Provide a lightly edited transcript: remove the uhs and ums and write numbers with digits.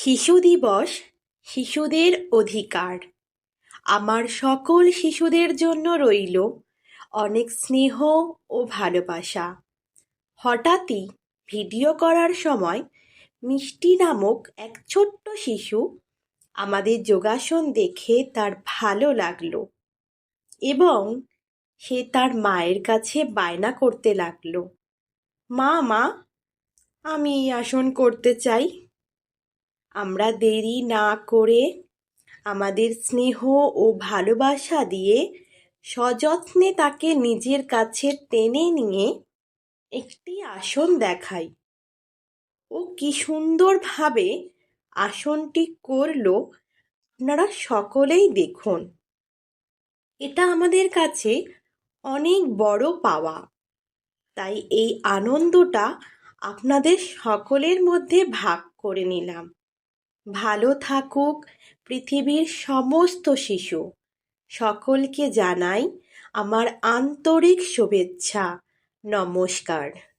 শিশু দিবস শিশুদের অধিকার। আমার সকল শিশুদের জন্য রইল অনেক স্নেহ ও ভালোবাসা। হঠাৎই ভিডিও করার সময় মিষ্টি নামক এক ছোট্ট শিশু আমাদের যোগাসন দেখে তার ভালো লাগলো এবং সে তার মায়ের কাছে বায়না করতে লাগলো, মা মা, আমি এই আসন করতে চাই। আমরা দেরি না করে আমাদের স্নেহ ও ভালোবাসা দিয়ে সযত্নে তাকে নিজের কাছে টেনে নিয়ে একটি আসন দেখাই। ও কি সুন্দরভাবে আসনটি করলো, আপনারা সকলেই দেখুন। এটা আমাদের কাছে অনেক বড় পাওয়া। তাই এই আনন্দটা আপনাদের সকলের মধ্যে ভাগ করে নিলাম। ভালো থাকুক পৃথিবীর সমস্ত শিশু। সকলকে জানাই আমার আন্তরিক শুভেচ্ছা। নমস্কার।